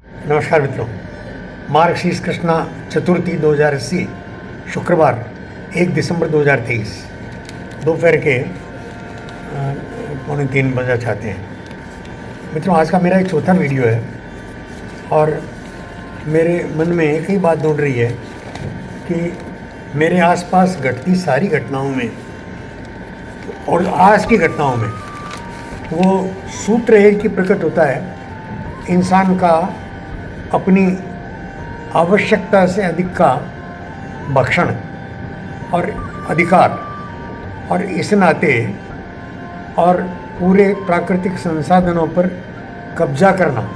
नमस्कार मित्रों, मार्गशीर्ष कृष्णा चतुर्थी 2080 शुक्रवार 1 दिसंबर 2023 दोपहर के 2:45 बजा चाहते हैं। मित्रों, आज का मेरा एक चौथा वीडियो है और मेरे मन में एक ही बात ढूंढ रही है कि मेरे आसपास घटती सारी घटनाओं में और आज की घटनाओं में वो सूत्र एक ही प्रकट होता है, इंसान का अपनी आवश्यकता से अधिक का भक्षण और अधिकार, और इस नाते और पूरे प्राकृतिक संसाधनों पर कब्जा करना।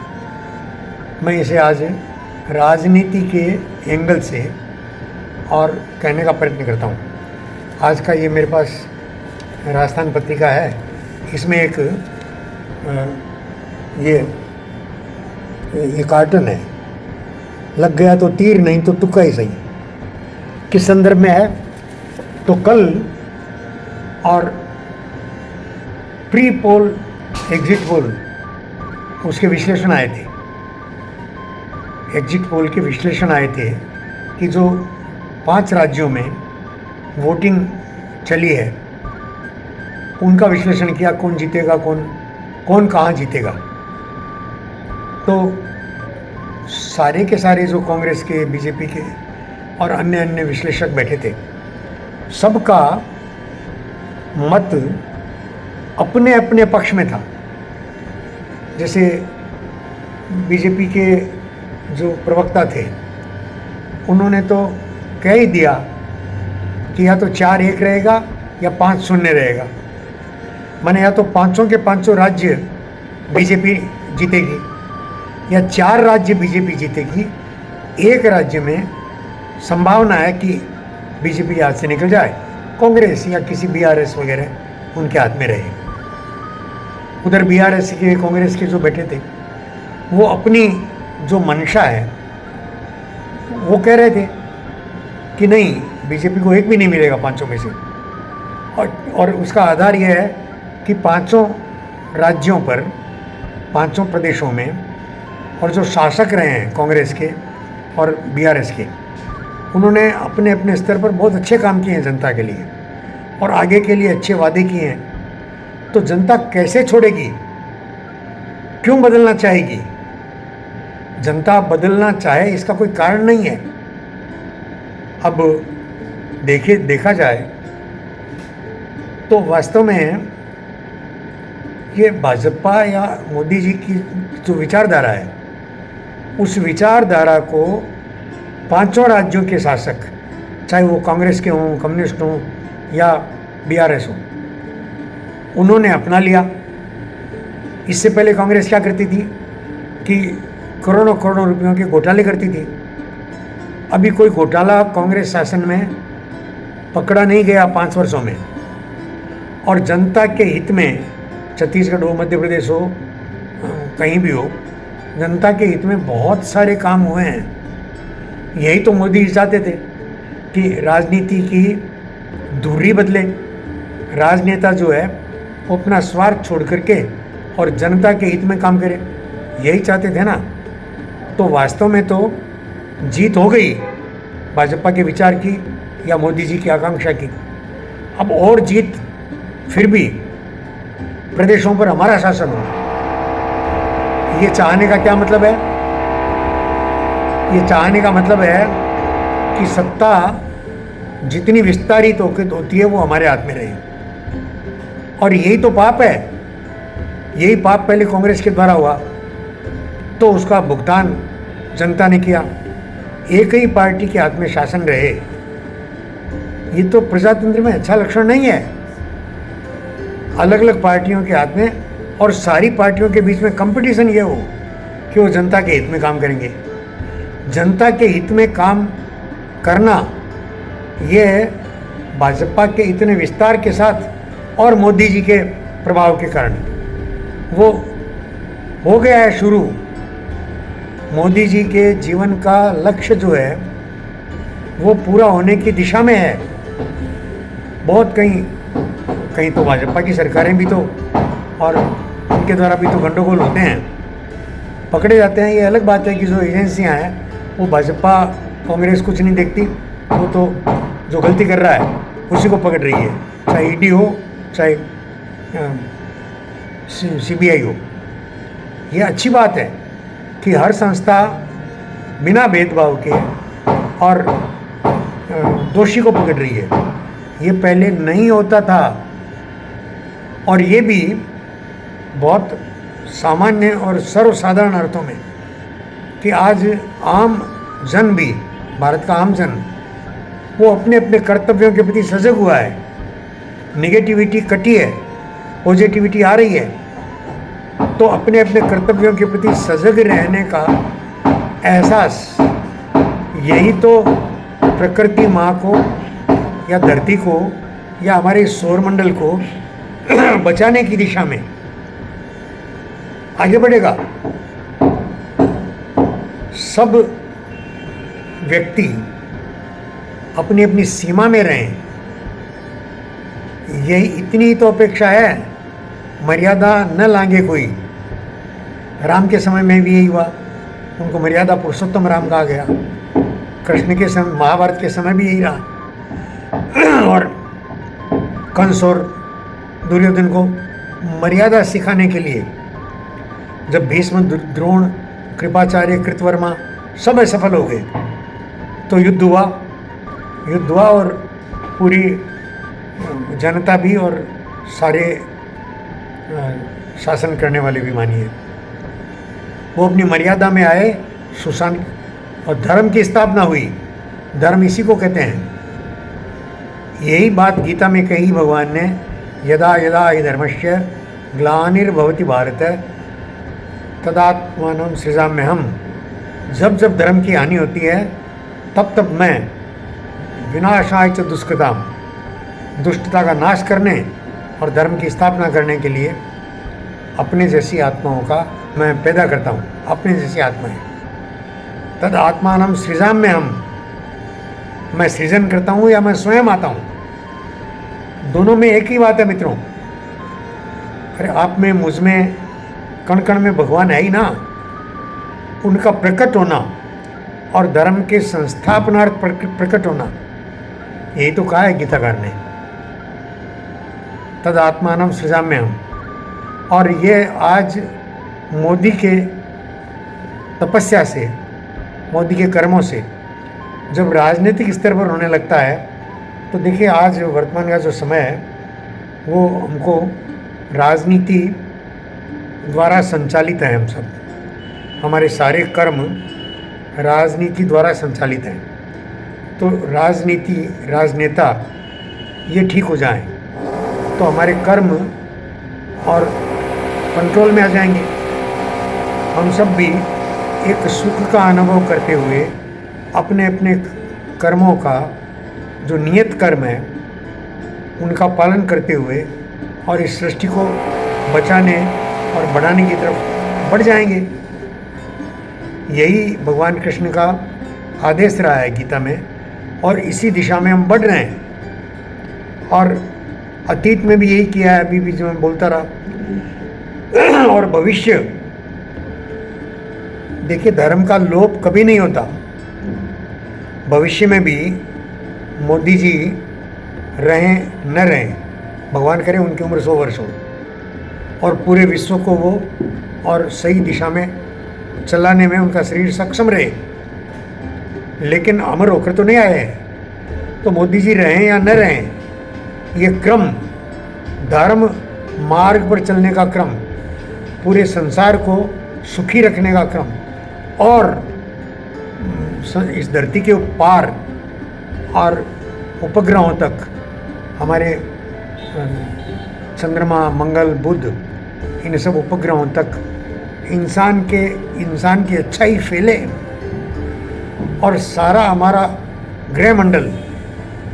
मैं इसे आज राजनीति के एंगल से और कहने का प्रयत्न करता हूँ। आज का ये मेरे पास राजस्थान पत्रिका है, इसमें एक ये कार्टून है, लग गया तो तीर नहीं तो तुक्का ही सही। किस संदर्भ में है तो कल और प्री पोल एग्जिट पोल उसके विश्लेषण आए थे। एग्जिट पोल के विश्लेषण आए थे कि जो 5 राज्यों में वोटिंग चली है उनका विश्लेषण किया, कौन जीतेगा, कौन कहाँ जीतेगा। तो सारे के सारे जो कांग्रेस के, बीजेपी के और अन्य विश्लेषक बैठे थे, सबका मत अपने अपने पक्ष में था। जैसे बीजेपी के जो प्रवक्ता थे उन्होंने तो कह ही दिया कि या तो 4-1 रहेगा या 5-0 रहेगा। माने या तो 5 के 5 राज्य बीजेपी जीतेगी या 4 राज्य बीजेपी जीतेगी। एक राज्य में संभावना है कि बीजेपी हाथ से निकल जाए, कांग्रेस या किसी बीआरएस वगैरह उनके हाथ में रहे। उधर बीआरएस के, कांग्रेस के जो बैठे थे वो अपनी जो मंशा है वो कह रहे थे कि नहीं, बीजेपी को एक भी नहीं मिलेगा 5 में से। और उसका आधार यह है कि 5 राज्यों पर, 5 प्रदेशों में और जो शासक रहे हैं कांग्रेस के और बीआरएस के, उन्होंने अपने अपने स्तर पर बहुत अच्छे काम किए हैं जनता के लिए और आगे के लिए अच्छे वादे किए हैं। तो जनता कैसे छोड़ेगी, क्यों बदलना चाहेगी? जनता बदलना चाहे इसका कोई कारण नहीं है। अब देखा जाए तो वास्तव में ये भाजपा या मोदी जी की जो विचारधारा है, उस विचारधारा को 5 राज्यों के शासक, चाहे वो कांग्रेस के हों, कम्युनिस्ट हों या बीआरएस हों, उन्होंने अपना लिया। इससे पहले कांग्रेस क्या करती थी कि करोड़ों करोड़ों रुपयों के घोटाले करती थी। अभी कोई घोटाला कांग्रेस शासन में पकड़ा नहीं गया 5 वर्षों में। और जनता के हित में, छत्तीसगढ़ हो, मध्य प्रदेश हो, कहीं भी हो, जनता के हित में बहुत सारे काम हुए हैं। यही तो मोदी जी चाहते थे कि राजनीति की दूरी बदले, राजनेता जो है वो अपना स्वार्थ छोड़ करके और जनता के हित में काम करे, यही चाहते थे ना। तो वास्तव में तो जीत हो गई भाजपा के विचार की या मोदी जी की आकांक्षा की। अब और जीत, फिर भी प्रदेशों पर हमारा शासन हो। ये चाहने का क्या मतलब है? ये चाहने का मतलब है कि सत्ता जितनी विस्तारित होती है वो हमारे हाथ में रहे। और यही तो पाप है। यही पाप पहले कांग्रेस के द्वारा हुआ, तो उसका भुगतान जनता ने किया। एक ही पार्टी के हाथ में शासन रहे, ये तो प्रजातंत्र में अच्छा लक्षण नहीं है। अलग अलग पार्टियों के हाथ में, और सारी पार्टियों के बीच में कंपटीशन ये हो कि वो जनता के हित में काम करेंगे। जनता के हित में काम करना, ये भाजपा के इतने विस्तार के साथ और मोदी जी के प्रभाव के कारण वो हो गया है शुरू। मोदी जी के जीवन का लक्ष्य जो है वो पूरा होने की दिशा में है। बहुत कहीं तो भाजपा की सरकारें भी तो, और उनके द्वारा भी तो गंडगोल होते हैं। पकड़े जाते हैं। ये अलग बात है कि जो एजेंसियां हैं वो भाजपा कांग्रेस कुछ नहीं देखती, वो तो जो गलती कर रहा है उसी को पकड़ रही है, चाहे ईडी हो चाहे सीबीआई हो। ये अच्छी बात है कि हर संस्था बिना भेदभाव के और दोषी को पकड़ रही है। ये पहले नहीं होता था, और ये भी बहुत सामान्य और सर्वसाधारण अर्थों में कि आज आम जन भी, भारत का आम जन, वो अपने अपने कर्तव्यों के प्रति सजग हुआ है। निगेटिविटी कटी है, पॉजिटिविटी आ रही है। तो अपने अपने कर्तव्यों के प्रति सजग रहने का एहसास, यही तो प्रकृति माँ को या धरती को या हमारे सौरमंडल को बचाने की दिशा में आगे बढ़ेगा। सब व्यक्ति अपनी अपनी सीमा में रहें, यही इतनी तो अपेक्षा है। मर्यादा न लांघे कोई। राम के समय में भी यही हुआ, उनको मर्यादा पुरुषोत्तम राम कहा गया। कृष्ण के समय, महाभारत के समय भी यही रहा। और कंस और दुर्योधन को मर्यादा सिखाने के लिए जब भीष्म, द्रोण, कृपाचार्य, कृतवर्मा सब असफल हो गए तो युद्ध हुआ और पूरी जनता भी और सारे शासन करने वाले भी मानिए, वो अपनी मर्यादा में आए, सुशांत, और धर्म की स्थापना हुई। धर्म इसी को कहते हैं। यही बात गीता में कही भगवान ने, यदा यदा हि धर्मस्य ग्लानिर्भवति भारत तदात्मानं सृजाम्यहम्। जब जब धर्म की हानि होती है तब तब मैं विनाशाय च दुष्कृताम, दुष्टता का नाश करने और धर्म की स्थापना करने के लिए अपने जैसी आत्माओं का मैं पैदा करता हूँ। अपने जैसी आत्माएं, तद आत्मानं सृजाम्यहम्, मैं सृजन करता हूँ या मैं स्वयं आता हूँ। दोनों में एक ही बात है मित्रों। अरे आप में, मुझ में, कण कण में भगवान है ही ना। उनका प्रकट होना और धर्म के संस्थापनार्थ प्रकट होना, यही तो कहा है गीताकार ने, तद आत्मानं सृजाम्यहम्। और ये आज मोदी के तपस्या से, मोदी के कर्मों से जब राजनीतिक स्तर पर होने लगता है, तो देखिए आज वर्तमान का जो समय है वो हमको राजनीति द्वारा संचालित है। हम सब, हमारे सारे कर्म राजनीति द्वारा संचालित हैं। तो राजनीति, राजनेता ये ठीक हो जाएं तो हमारे कर्म और कंट्रोल में आ जाएंगे। हम सब भी एक सुख का अनुभव करते हुए अपने अपने कर्मों का, जो नियत कर्म है, उनका पालन करते हुए और इस सृष्टि को बचाने और बढ़ाने की तरफ बढ़ जाएंगे। यही भगवान कृष्ण का आदेश रहा है गीता में, और इसी दिशा में हम बढ़ रहे हैं। और अतीत में भी यही किया है, अभी भी जो मैं बोलता रहा। और भविष्य, देखिए धर्म का लोप कभी नहीं होता। भविष्य में भी मोदी जी रहें न रहें, भगवान करे उनकी उम्र 100 वर्ष हो और पूरे विश्व को वो और सही दिशा में चलाने में उनका शरीर सक्षम रहे, लेकिन अमर होकर तो नहीं आए हैं। तो मोदी जी रहें या न रहें, ये क्रम, धर्म मार्ग पर चलने का क्रम, पूरे संसार को सुखी रखने का क्रम, और इस धरती के पार और उपग्रहों तक, हमारे चंद्रमा, मंगल, बुध, इन सब उपग्रहों तक इंसान की अच्छाई फैले और सारा हमारा ग्रह मंडल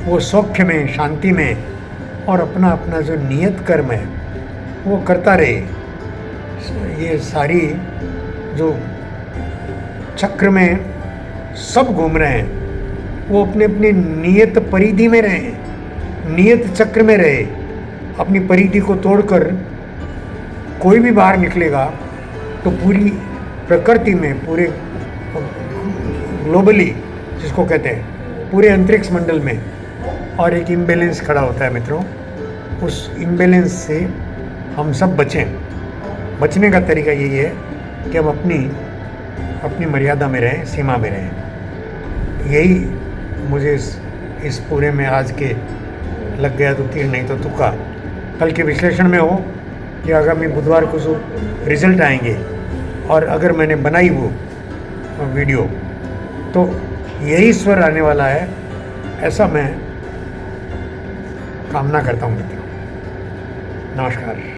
वो सौख्य में, शांति में और अपना अपना जो नियत कर्म है वो करता रहे। ये सारी जो चक्र में सब घूम रहे हैं वो अपने अपने नियत परिधि में रहे, नियत चक्र में रहे। अपनी परिधि को तोड़कर कोई भी बाहर निकलेगा तो पूरी प्रकृति में, पूरे ग्लोबली जिसको कहते हैं, पूरे अंतरिक्ष मंडल में और एक इम्बैलेंस खड़ा होता है मित्रों। उस इम्बैलेंस से हम सब बचें। बचने का तरीका यही है कि हम अपनी मर्यादा में रहें, सीमा में रहें। यही मुझे इस पूरे में आज के लग गया तो तीर नहीं तो तुक्का। कल के विश्लेषण में हो कि आगामी बुधवार को जो रिजल्ट आएंगे और अगर मैंने बनाई वो वीडियो तो यही स्वर आने वाला है, ऐसा मैं कामना करता हूँ मित्रों। नमस्कार।